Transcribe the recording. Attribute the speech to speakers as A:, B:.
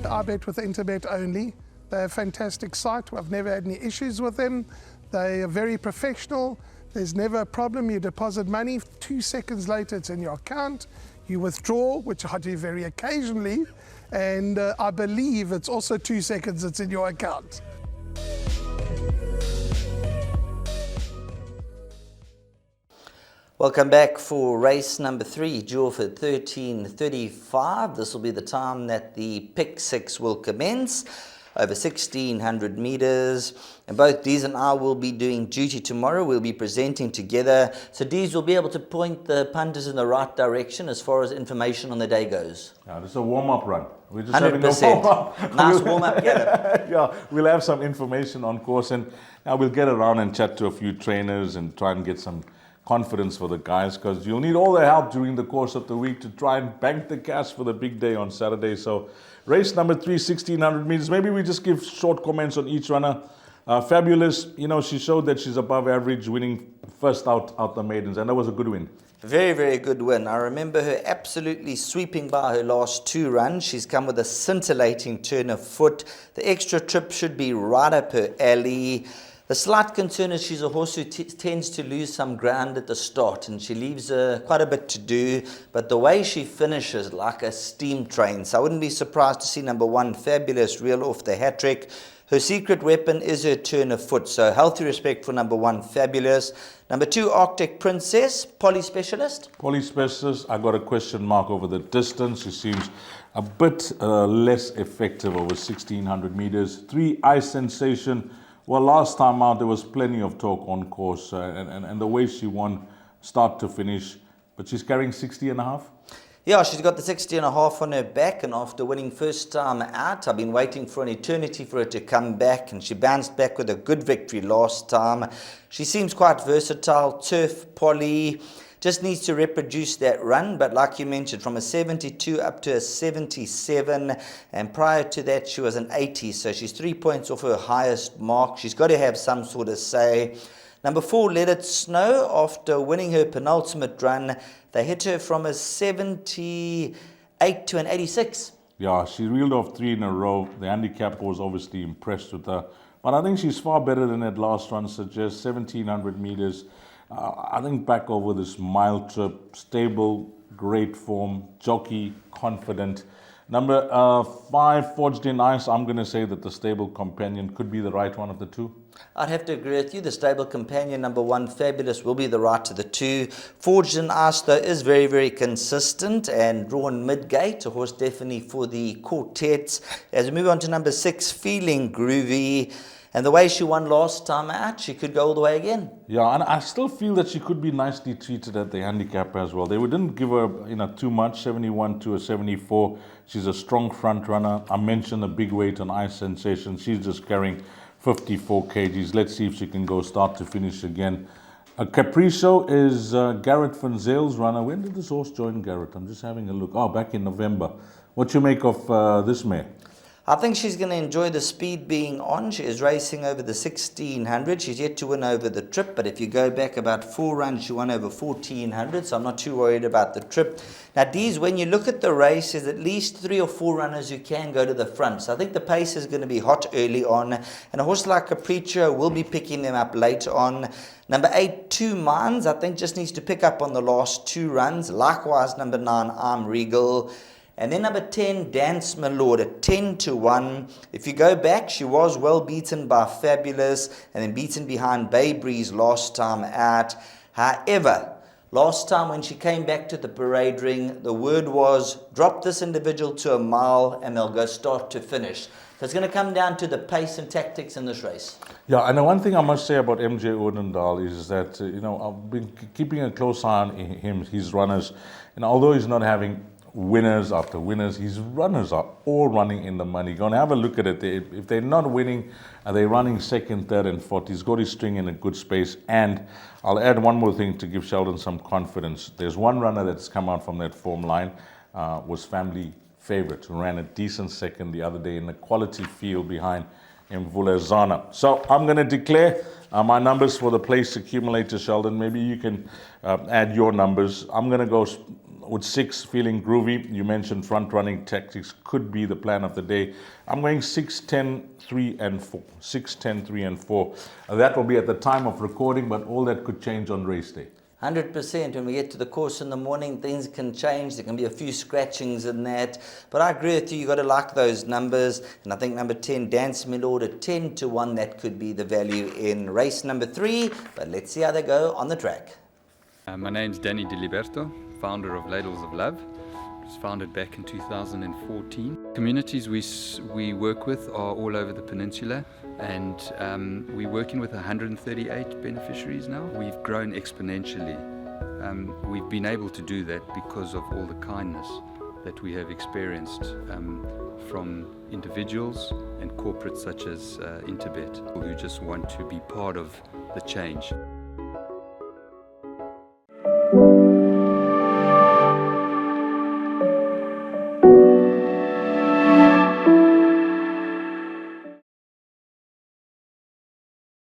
A: I bet with Interbet only. They're a fantastic site. I've never had any issues with them. They are very professional. There's never a problem. You deposit money, 2 seconds later it's in your account. You withdraw, which I do very occasionally, and I believe it's also 2 seconds it's in your account.
B: Welcome back for race number 3, draw for 13:35. This will be the time that the pick 6 will commence, over 1,600 meters. And both Dees and I will be doing duty tomorrow. We'll be presenting together. So Dees will be able to point the punters in the right direction as far as information on the day goes.
C: Yeah, this is a warm-up run. We're just
B: 100%.
C: having a warm-up.
B: Nice warm-up, Gallop.
C: Yeah, we'll have some information on course, and we'll get around and chat to a few trainers and try and get some confidence for the guys, because you'll need all their help during the course of the week to try and bank the cash for the big day on Saturday. So race number 3, 1,600 meters. Maybe we just give short comments on each runner. Fabulous, she showed that she's above average, winning first out the maidens, and that was a good win.
B: Very, very good win. I remember her absolutely sweeping by her last 2 runs. She's come with a scintillating turn of foot. The extra trip should be right up her alley. The slight concern is she's a horse who tends to lose some ground at the start, and she leaves quite a bit to do, but the way she finishes like a steam train. So I wouldn't be surprised to see number 1, Fabulous, reel off the hat-trick. Her secret weapon is her turn of foot, so healthy respect for number 1, Fabulous. Number 2, Arctic Princess, Poly Specialist.
C: Poly Specialist, I got a question mark over the distance. She seems a bit less effective over 1,600 meters. 3, Ice Sensation. Well, last time out, there was plenty of talk on course, and the way she won start to finish, but she's carrying 60.5.
B: Yeah, she's got the 60.5 on her back, and after winning first time out, I've been waiting for an eternity for her to come back, and she bounced back with a good victory last time. She seems quite versatile. Turf, Poly, just needs to reproduce that run, but like you mentioned, from a 72 up to a 77, and prior to that she was an 80, so she's 3 points off her highest mark. She's got to have some sort of say. Number 4, Let It Snow, after winning her penultimate run, they hit her from a 78 to an 86.
C: Yeah, she reeled off 3 in a row. The handicap was obviously impressed with her, but I think she's far better than that last run suggests. 1,700 meters. I think back over this mile trip, stable, great form, jockey, confident. Number 5, Forged in Ice. I'm going to say that the stable companion could be the right one of the 2.
B: I'd have to agree with you. The stable companion, number 1, Fabulous, will be the right of the 2. Forged in Ice, though, is very, very consistent and drawn mid-gate. A horse definitely for the quartets. As we move on to number 6, Feeling Groovy. And the way she won last time out, she could go all the way again.
C: Yeah, and I still feel that she could be nicely treated at the handicap as well. They didn't give her too much, 71 to a 74. She's a strong front runner. I mentioned the big weight on Ice Sensation. She's just carrying 54 kgs. Let's see if she can go start to finish again. Capriccio is Garrett van Zyle's runner. When did this horse join Garrett? I'm just having a look. Oh, back in November. What you make of this mare?
B: I think she's going to enjoy the speed being on. She is racing over the 1,600. She's yet to win over the trip, but if you go back about 4 runs, she won over 1,400, so I'm not too worried about the trip. Now, Dees, when you look at the race, there's at least 3 or 4 runners who can go to the front. So I think the pace is going to be hot early on, and a horse like Capriccio will be picking them up later on. Number 8, 2 Minds, I think just needs to pick up on the last 2 runs. Likewise, number 9, I'm Regal. And then number 10, Dance My Lord at 10 to 1. If you go back, she was well beaten by Fabulous and then beaten behind Bay Breeze last time out. However, last time when she came back to the parade ring, the word was drop this individual to a mile and they'll go start to finish. So it's going to come down to the pace and tactics in this race.
C: Yeah, and the one thing I must say about MJ Odendaal is that, I've been keeping a close eye on him, his runners. And although he's not having winners after winners, his runners are all running in the money. Go and have a look at it. If they're not winning, are they running second, third, and fourth? He's got his string in a good space. And I'll add one more thing to give Sheldon some confidence. There's one runner that's come out from that form line, was Family Favorite, who ran a decent second the other day in the quality field behind Mvulazana. So I'm going to declare my numbers for the place accumulator, Sheldon. Maybe you can add your numbers. I'm going to go with 6 feeling groovy. You mentioned front running tactics could be the plan of the day. I'm going 6, 10, 3 and 4. 6, 10, 3 and 4. That will be at the time of recording, but all that could change on race day.
B: 100%. When we get to the course in the morning, things can change. There can be a few scratchings in that. But I agree with you, you've got to like those numbers. And I think number 10, Dance Mill Order, 10 to 1, that could be the value in race number 3. But let's see how they go on the track.
D: My name's Danny Diliberto, founder of Ladles of Love. It was founded back in 2014. Communities we work with are all over the peninsula, and we're working with 138 beneficiaries now. We've grown exponentially. We've been able to do that because of all the kindness that we have experienced from individuals and corporates such as Interbet, who just want to be part of the change.